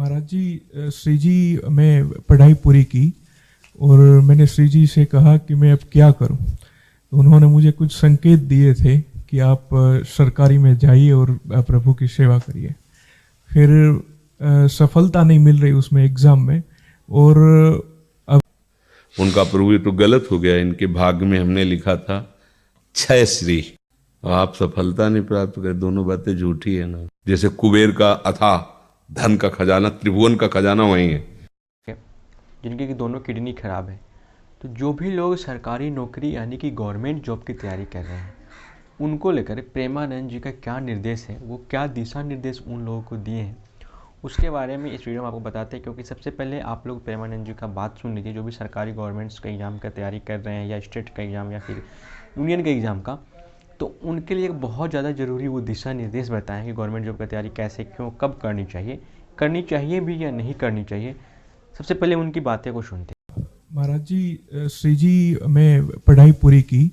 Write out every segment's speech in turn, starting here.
महाराज जी, श्री जी मैं पढ़ाई पूरी की और मैंने श्री जी से कहा कि मैं अब क्या करूं। तो उन्होंने मुझे कुछ संकेत दिए थे कि आप सरकारी में जाइए और प्रभु की सेवा करिए। फिर सफलता नहीं मिल रही उसमें एग्ज़ाम में, और अब उनका प्रभु ये तो गलत हो गया। इनके भाग्य में हमने लिखा था 6 श्री, और आप सफलता नहीं प्राप्त कर। दोनों बातें झूठी है ना। जैसे कुबेर का अथाह धन का खजाना, त्रिभुवन का खजाना वही है। जिनकी कि दोनों किडनी खराब है। तो जो भी लोग सरकारी नौकरी यानी कि गवर्नमेंट जॉब की तैयारी कर रहे हैं, उनको लेकर प्रेमानंद जी का क्या निर्देश है, वो क्या दिशा निर्देश उन लोगों को दिए हैं, उसके बारे में इस वीडियो में आपको बताते हैं। क्योंकि सबसे पहले आप लोग प्रेमानंद जी का बात सुन लीजिए, जो भी सरकारी गवर्नमेंट्स का एग्ज़ाम का तैयारी कर रहे हैं, या स्टेट का एग्ज़ाम, या फिर यूनियन के एग्ज़ाम का, तो उनके लिए बहुत ज़्यादा ज़रूरी वो दिशा निर्देश बताएं कि गवर्नमेंट जॉब की तैयारी कैसे, क्यों, कब करनी चाहिए भी या नहीं करनी चाहिए। सबसे पहले उनकी बातें को सुनते हैं। महाराज जी, श्री जी मैं पढ़ाई पूरी की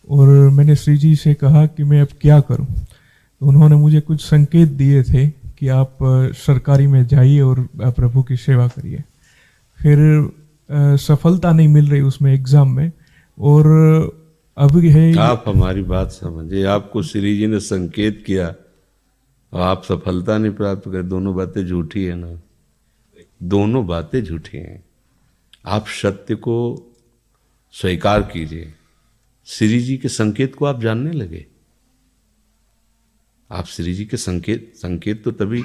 और मैंने श्री जी से कहा कि मैं अब क्या करूं। तो उन्होंने मुझे कुछ संकेत दिए थे कि आप सरकारी में जाइए और प्रभु की सेवा करिए। फिर सफलता नहीं मिल रही उसमें एग्ज़ाम में, और अब है आप हमारी बात समझिए। आपको श्री जी ने संकेत किया और आप सफलता नहीं प्राप्त कर। दोनों बातें झूठी है ना। दोनों बातें झूठी हैं। आप सत्य को स्वीकार कीजिए। श्री जी के संकेत को आप जानने लगे। आप श्री जी के संकेत तो तभी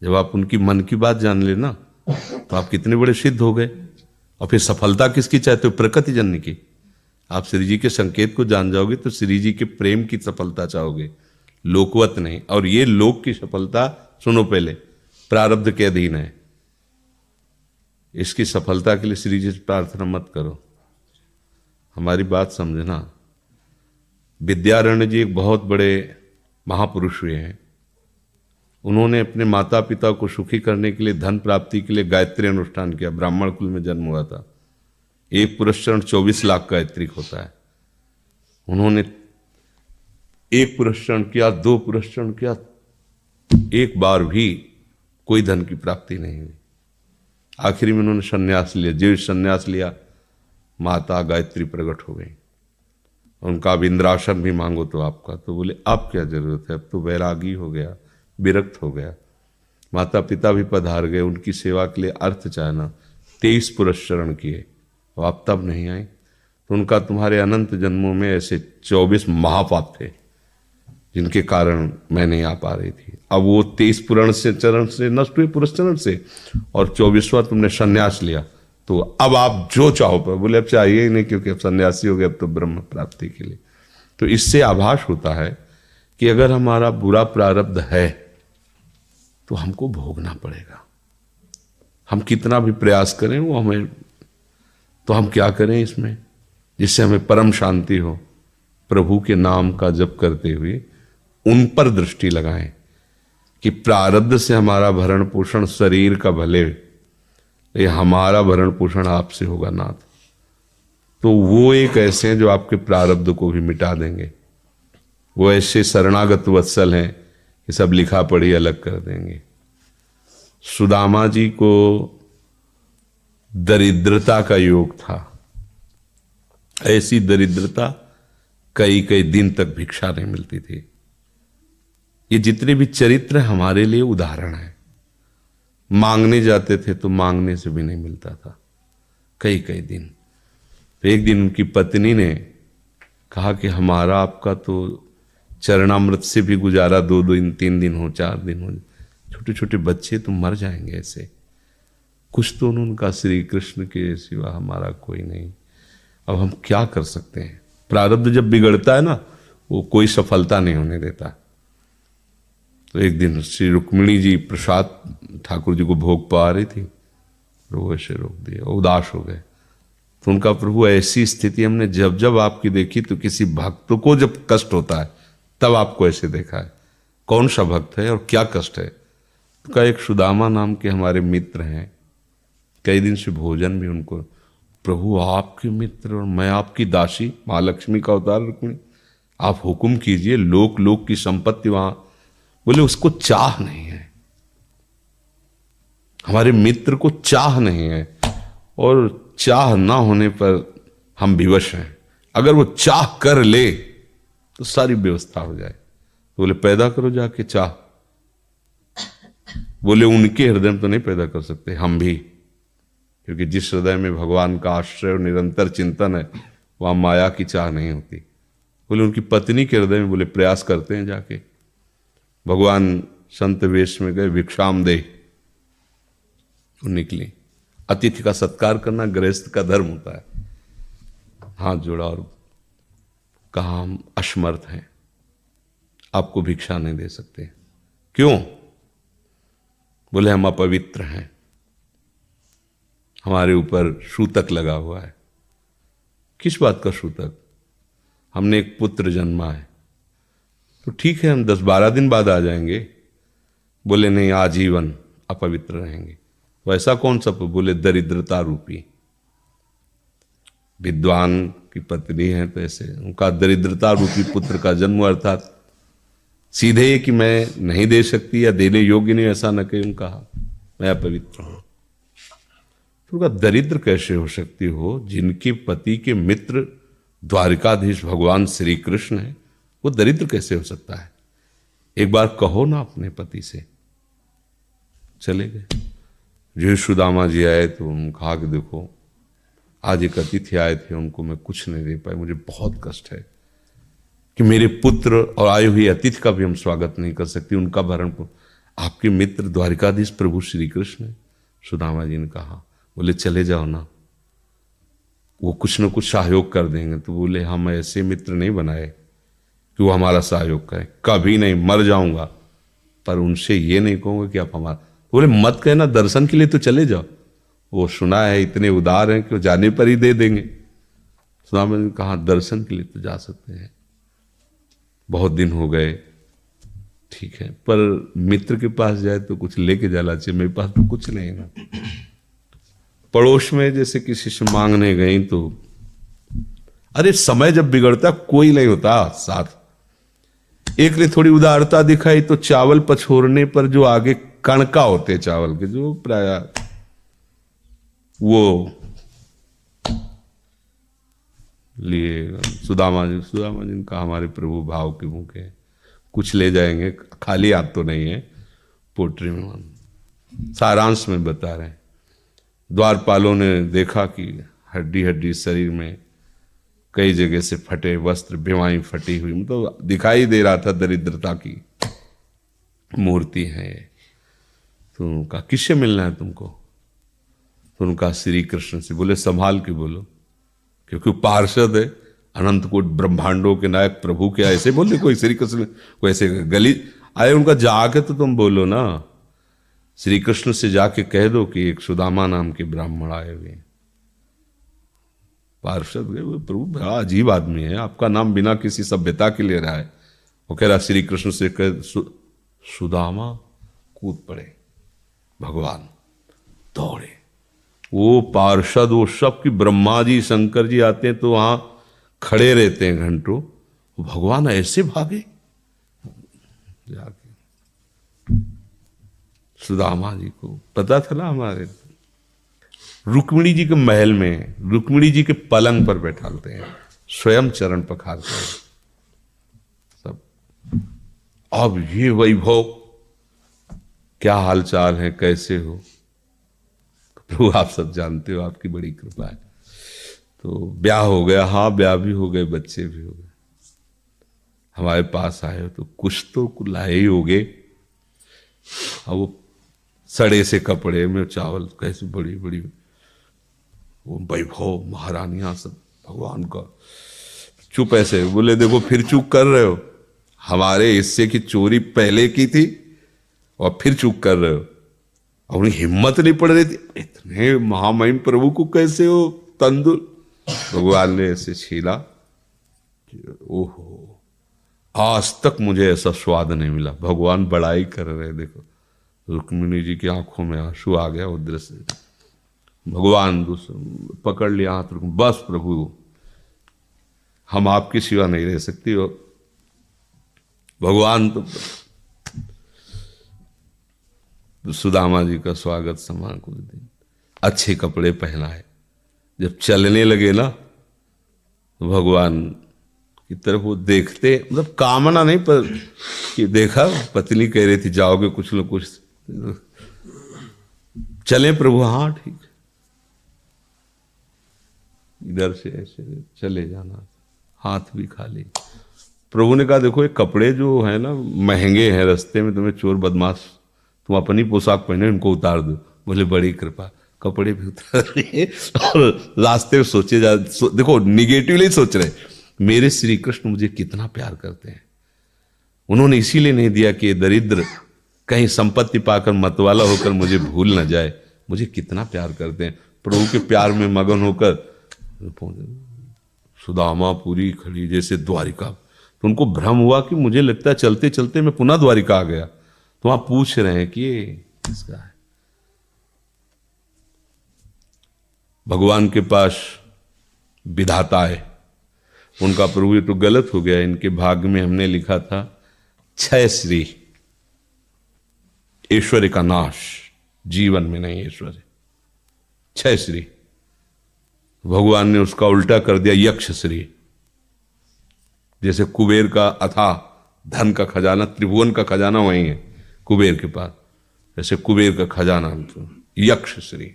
जब आप उनकी मन की बात जान लेना, तो आप कितने बड़े सिद्ध हो गए। और फिर सफलता किसकी चाहते हो? प्रकृति जन्य की। आप श्री जी के संकेत को जान जाओगे तो श्री जी के प्रेम की सफलता चाहोगे, लोकवत नहीं। और ये लोक की सफलता, सुनो पहले, प्रारब्ध के अधीन है। इसकी सफलता के लिए श्री जी से प्रार्थना मत करो। हमारी बात समझना। विद्यारण्य जी एक बहुत बड़े महापुरुष हुए हैं। उन्होंने अपने माता पिता को सुखी करने के लिए, धन प्राप्ति के लिए गायत्री अनुष्ठान किया। ब्राह्मण कुल में जन्म हुआ था। एक पुरस्चरण 24 लाख गायत्री होता है। उन्होंने एक पुरस्चरण किया, 2 पुरस्चरण किया, एक बार भी कोई धन की प्राप्ति नहीं हुई। आखिरी में उन्होंने संन्यास लिया। जीव संन्यास लिया, माता गायत्री प्रकट हो गई। उनका अब इंद्रासन भी मांगो तो आपका। तो बोले अब क्या जरूरत है, अब तो वैरागी हो गया, विरक्त हो गया। माता पिता भी पधार गए, उनकी सेवा के लिए अर्थ चाहना। 23 पुरस्चरण किए, और आप तब नहीं आए। तो उनका तुम्हारे अनंत जन्मों में ऐसे 24 महापाप थे जिनके कारण मैं नहीं आ पा रही थी। अब वो 23 पुरण से चरण से नष्ट हुए, पुरस्चरण से, और 24वां तुमने संन्यास लिया। तो अब आप जो चाहो पर। बोले अब चाहिए ही नहीं, क्योंकि अब सन्यासी हो गए, अब तो ब्रह्म प्राप्ति के लिए। तो इससे आभास होता है कि अगर हमारा बुरा प्रारब्ध है तो हमको भोगना पड़ेगा। हम कितना भी प्रयास करें वो हमें, तो हम क्या करें इसमें, जिससे हमें परम शांति हो। प्रभु के नाम का जप करते हुए उन पर दृष्टि लगाएं कि प्रारब्ध से हमारा भरण पोषण शरीर का भले, ये हमारा भरण पोषण आपसे होगा नाथ। तो वो एक ऐसे हैं जो आपके प्रारब्ध को भी मिटा देंगे। वो ऐसे शरणागत वत्सल हैं कि सब लिखा पढ़ी अलग कर देंगे। सुदामा जी को दरिद्रता का योग था। ऐसी दरिद्रता, कई कई दिन तक भिक्षा नहीं मिलती थी। ये जितने भी चरित्र हमारे लिए उदाहरण है। मांगने जाते थे तो मांगने से भी नहीं मिलता था, कई कई दिन। तो एक दिन उनकी पत्नी ने कहा कि हमारा आपका तो चरणामृत से भी गुजारा 2 दिन 3 दिन हो, 4 दिन हो, छोटे छोटे बच्चे तो मर जाएंगे ऐसे। कुछ तो उनका श्री कृष्ण के सिवा हमारा कोई नहीं। अब हम क्या कर सकते हैं? प्रारब्ध जब बिगड़ता है ना, वो कोई सफलता नहीं होने देता। तो एक दिन श्री रुक्मिणी जी प्रसाद ठाकुर जी को भोग पा रही थी, प्रभु ऐसे रोक दिया, उदास हो गए। तो उनका प्रभु ऐसी स्थिति हमने जब जब आपकी देखी, तो किसी भक्त को जब कष्ट होता है तब आपको ऐसे देखा है। कौन सा भक्त है और क्या कष्ट है? तो का एक सुदामा नाम के हमारे मित्र हैं, कई दिन से भोजन भी उनको। प्रभु आपके मित्र और मैं आपकी दासी, महालक्ष्मी का अवतार रुक्मिणी, आप हुक्म कीजिए, लोक लोक की संपत्ति वहां। बोले उसको चाह नहीं है, हमारे मित्र को चाह नहीं है, और चाह ना होने पर हम विवश हैं। अगर वो चाह कर ले तो सारी व्यवस्था हो जाए। तो बोले पैदा करो जाके चाह। बोले उनके हृदय में तो नहीं पैदा कर सकते, हम भी, क्योंकि जिस हृदय में भगवान का आश्रय और निरंतर चिंतन है वहां माया की चाह नहीं होती। बोले उनकी पत्नी के हृदय में, बोले प्रयास करते हैं जाके। भगवान संत वेश में गए, भिक्षाम दे, वो निकली। अतिथि का सत्कार करना गृहस्थ का धर्म होता है। हाथ जोड़ा और कहा हम असमर्थ हैं, आपको भिक्षा नहीं दे सकते। क्यों? बोले हम अपवित्र हैं, हमारे ऊपर सूतक लगा हुआ है। किस बात का सूतक? हमने एक पुत्र जन्मा है। तो ठीक है, हम 10-12 दिन बाद आ जाएंगे। बोले नहीं, आजीवन अपवित्र रहेंगे। तो ऐसा कौन सा? बोले दरिद्रता रूपी। विद्वान की पत्नी है तो ऐसे उनका दरिद्रता रूपी पुत्र का जन्म, अर्थात सीधे कि मैं नहीं दे सकती या देने योग्य नहीं, ऐसा न कहीं कहा, मैं अपवित्र हूं। तो उनका दरिद्र कैसे हो सकती हो? जिनके पति के मित्र द्वारिकाधीश भगवान श्री कृष्ण है, वो दरिद्र कैसे हो सकता है? एक बार कहो ना अपने पति से। चले गए। जो सुदामा जी आए तो उन्होंने कहा कि देखो आज एक अतिथि आए थे, उनको मैं कुछ नहीं दे पाए, मुझे बहुत कष्ट है कि मेरे पुत्र और आए हुए अतिथि का भी हम स्वागत नहीं कर सकते, उनका भरण आपके मित्र द्वारिकाधीश प्रभु श्री कृष्ण है। सुदामा जी ने कहा, बोले चले जाओ ना, वो कुछ न कुछ सहयोग कर देंगे। तो बोले हम ऐसे मित्र नहीं बनाए कि वो हमारा सहयोग करें, कभी नहीं, मर जाऊंगा, पर उनसे ये नहीं कहूंगा कि आप हमारा। बोले मत कहना, दर्शन के लिए तो चले जाओ, वो सुना है इतने उदार हैं कि वो जाने पर ही दे देंगे। सुदामा जी ने कहा दर्शन के लिए तो जा सकते हैं, बहुत दिन हो गए, ठीक है, पर मित्र के पास जाए तो कुछ लेके जाना चाहिए, मेरे पास तो कुछ नहीं है ना। पड़ोस में जैसे किसी से मांगने गई तो, अरे समय जब बिगड़ता कोई नहीं होता साथ। एक ने थोड़ी उदारता दिखाई तो चावल पछोरने पर जो आगे कणका होते चावल के, जो प्राय वो लिए सुदामा जी ने कहा हमारे प्रभु भाव के भूखे, कुछ ले जाएंगे, खाली हाथ तो नहीं है। पोट्री में सारांश में बता रहे हैं, द्वारपालों ने देखा कि हड्डी हड्डी शरीर में कई जगह से फटे वस्त्र, बेवाई फटी हुई, मतलब दिखाई दे रहा था दरिद्रता की मूर्ति है। तो उनका किससे मिलना है तुमको? तो उनका श्री कृष्ण से। बोले संभाल के बोलो, क्योंकि पार्षद है, अनंत कोट ब्रह्मांडों के नायक प्रभु के ऐसे बोले कोई श्री कृष्ण को ऐसे गली आए, उनका जाके तो तुम बोलो ना, श्री कृष्ण से जाके कह दो कि एक सुदामा नाम के ब्राह्मण आए हुए। पार्षद गए, वो प्रभु बड़ा अजीब आदमी है, आपका नाम बिना किसी सभ्यता के ले रहा है। वो कह रहा श्री कृष्ण से कह, सुदामा कूद पड़े, भगवान दौड़े। वो पार्षद, वो सब की ब्रह्मा जी शंकर जी आते हैं तो वहां खड़े रहते हैं घंटों, भगवान ऐसे भागे जाके। सुदामा जी को पता था ना, हमारे रुक्मिणी जी के महल में रुक्मिणी जी के पलंग पर बैठाते हैं, स्वयं चरण पखारते हैं सब। अब ये वैभव, क्या हालचाल है, कैसे हो? प्रभु आप सब जानते हो, आपकी बड़ी कृपा है। तो ब्याह हो गया, हाँ ब्याह भी हो गए, बच्चे भी हो गए। हमारे पास आए हो तो कुछ तो लाए ही होगे। अब वो सड़े से कपड़े में चावल, कैसे बड़ी बड़ी वो वैभव, महारानियां सब भगवान का। चुप ऐसे। बोले देखो फिर चूक कर रहे हो, हमारे हिस्से की चोरी पहले की थी और फिर चूक कर रहे हो। और उन्हें हिम्मत नहीं पड़ रही थी, इतने महामहिम प्रभु को कैसे हो तंदुल। भगवान ने ऐसे छीला, ओहो आज तक मुझे ऐसा स्वाद नहीं मिला। भगवान बड़ाई कर रहे, देखो रुक्मिणी जी की आंखों में आंसू आ गया वो दृश्य। भगवान पकड़ लिया हाथ, बस प्रभु हम आपकी सिवा नहीं रह सकती हो। भगवान तो सुदामा जी का स्वागत समान कुछ दिन, अच्छे कपड़े पहनाए। जब चलने लगे ना तो भगवान की तरफ वो देखते, मतलब कामना नहीं, पर कि देखा पत्नी कह रही थी जाओगे कुछ न कुछ, चले प्रभु, हाँ ठीक, इधर से ऐसे चले जाना, हाथ भी खाली। प्रभु ने कहा देखो ये कपड़े जो है ना महंगे हैं, रास्ते में तुम्हें चोर बदमाश तुम अपनी पोशाक पहने इनको उतार दो। बोले बड़ी कृपा, कपड़े भी उतार रहे और रास्ते में सोचे देखो निगेटिवली सोच रहे, मेरे श्री कृष्ण मुझे कितना प्यार करते हैं। उन्होंने इसीलिए नहीं दिया कि दरिद्र कहीं संपत्ति पाकर मतवाला होकर मुझे भूल न जाए, मुझे कितना प्यार करते हैं। प्रभु के प्यार में मगन होकर सुदामा पूरी खड़ी जैसे द्वारिका, तो उनको भ्रम हुआ कि मुझे लगता है चलते चलते मैं पुनः द्वारिका आ गया। तो वहां पूछ रहे हैं कि ये किसका है। भगवान के पास विधाता है, उनका प्रभु ये तो गलत हो गया, इनके भाग्य में हमने लिखा था क्षय श्री, ऐश्वर्य का नाश, जीवन में नहीं ऐश्वर्य, क्षय श्री। भगवान ने उसका उल्टा कर दिया यक्ष श्री। जैसे कुबेर का अथाह धन का खजाना, त्रिभुवन का खजाना वही है कुबेर के पास, ऐसे कुबेर का खजाना यक्ष श्री।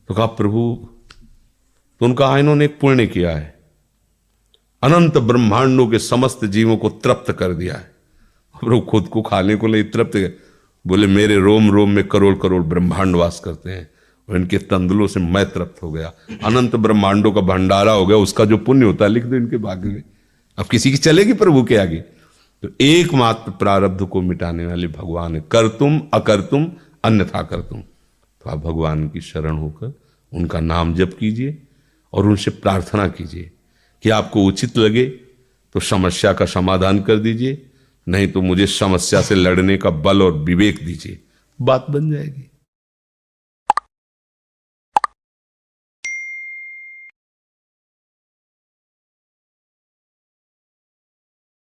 तो कहा प्रभु, तो उनका इन्होंने एक पुण्य किया है, अनंत ब्रह्मांडों के समस्त जीवों को तृप्त कर दिया है। प्रभु खुद को खाने को नहीं तृप्त, बोले मेरे रोम रोम में करोड़ करोड़ ब्रह्मांड वास करते हैं और इनके तंदुलों से मैं तृप्त हो गया, अनंत ब्रह्मांडों का भंडारा हो गया। उसका जो पुण्य होता है लिख दो इनके भाग्य में। अब किसी की चलेगी प्रभु के आगे? तो एकमात्र प्रारब्ध को मिटाने वाले भगवान है, कर तुम अकर तुम अन्यथा कर तुम। तो आप भगवान की शरण होकर उनका नाम जप कीजिए और उनसे प्रार्थना कीजिए कि आपको उचित लगे तो समस्या का समाधान कर दीजिए, नहीं तो मुझे समस्या से लड़ने का बल और विवेक दीजिए, बात बन जाएगी।